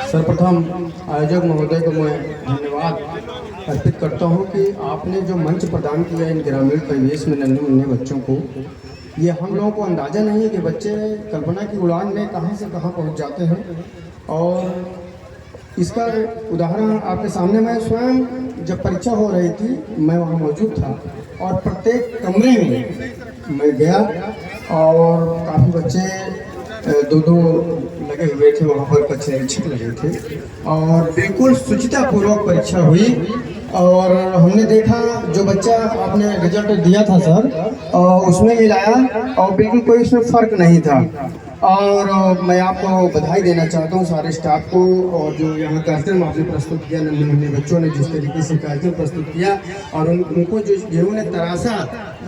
सर्वप्रथम आयोजक महोदय को मैं धन्यवाद अर्पित करता हूं कि आपने जो मंच प्रदान किया इन ग्रामीण परिवेश में नन्हे मुन्ने बच्चों को, ये हम लोगों को अंदाज़ा नहीं है कि बच्चे कल्पना की उड़ान में कहां से कहां पहुंच जाते हैं। और इसका उदाहरण आपके सामने, मैं स्वयं जब परीक्षा हो रही थी मैं वहां मौजूद था और प्रत्येक कमरे में मैं गया और काफ़ी बच्चे दो लगे हुए थे, वहाँ पर परीक्षक लगे थे और बिल्कुल शुचितापूर्वक परीक्षा हुई। और हमने देखा जो बच्चा आपने रिजल्ट दिया था सर, उसमें मिलाया और बिल्कुल कोई उसमें फ़र्क नहीं था। और मैं आपको बधाई देना चाहता हूँ सारे स्टाफ को, और जो यहाँ कार्यक्रम आपने प्रस्तुत किया, नन्हे मुन्ने बच्चों ने जिस तरीके से कार्यक्रम प्रस्तुत किया और उनको जो जिन्होंने तराशा,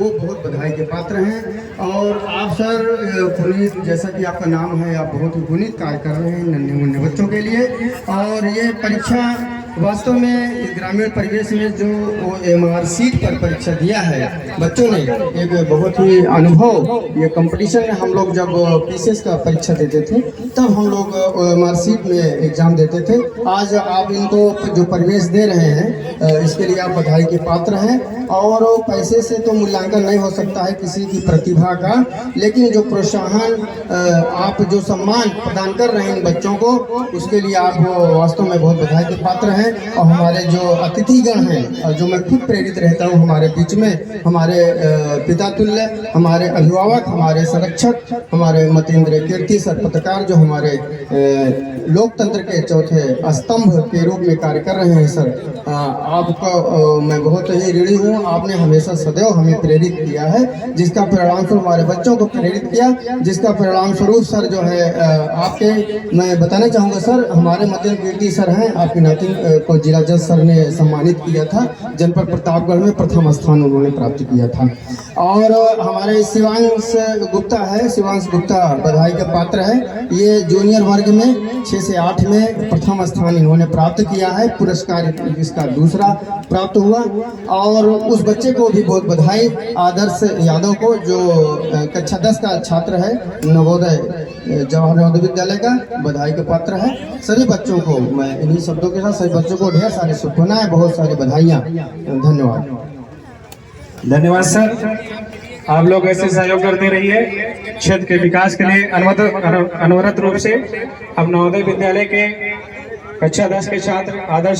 वो बहुत बधाई के पात्र हैं। और आप सर पुनीत, जैसा कि आपका नाम है, आप बहुत ही पुनीत कार्य कर रहे हैं नन्हे मुन्ने बच्चों के लिए। और ये परीक्षा वास्तव में इस ग्रामीण परिवेश में जो MR सीट पर परीक्षा दिया है बच्चों ने, एक बहुत ही अनुभव, ये कंपटीशन में हम लोग जब PCS का परीक्षा देते थे तब हम लोग MR सीट में एग्ज़ाम देते थे। आज आप इनको जो परिवेश दे रहे हैं इसके लिए आप बधाई के पात्र हैं। और पैसे से तो मूल्यांकन नहीं हो सकता है किसी की प्रतिभा का, लेकिन जो प्रोत्साहन आप जो सम्मान प्रदान कर रहे हैं इन बच्चों को, उसके लिए आप वास्तव में बहुत बधाई के पात्र हैं। और हमारे जो अतिथिगण हैं और जो मैं खुद प्रेरित रहता हूँ हमारे बीच में, हमारे पिता तुल्य, हमारे अभिभावक, हमारे संरक्षक, हमारे मतेंद्र कीर्ति सर पत्रकार, जो हमारे लोकतंत्र के चौथे स्तंभ के रूप में कार्य कर रहे हैं सर, आपका मैं बहुत ही ऋणी हूँ। आपने हमेशा सदैव हमें प्रेरित किया है, जिसका परिणाम स्वरूप हमारे बच्चों को प्रेरित किया, जिसका परिणाम स्वरूप सर जो है आपके, मैं बताना चाहूँगा सर, हमारे मतेंद्र कीर्ति सर हैं, आपकी नाती को जिला जज सर ने सम्मानित किया था, जनपद प्रतापगढ़ में प्रथम स्थान उन्होंने प्राप्त किया था। और हमारे शिवांश गुप्ता है, शिवांश गुप्ता बधाई के पात्र है, ये जूनियर वर्ग में 6 से 8 में प्रथम स्थान इन्होंने प्राप्त किया है, पुरस्कार इसका दूसरा प्राप्त हुआ। और उस बच्चे को भी बहुत बधाई, आदर्श यादव को, जो कक्षा 10 का छात्र है, नवोदय जवाहर नवोदय विद्यालय का, बधाई के पात्र है। सभी बच्चों को मैं इन्हीं शब्दों के साथ सभी बच्चों को ढेर सारी शुभकामनाएं, बहुत सारी बधाइयाँ, धन्यवाद। धन्यवाद सर, आप लोग ऐसे सहयोग करते रहिए क्षेत्र के विकास के लिए। अनवरत रूप से अब नवोदय विद्यालय के कक्षा 10 के छात्र आदर्श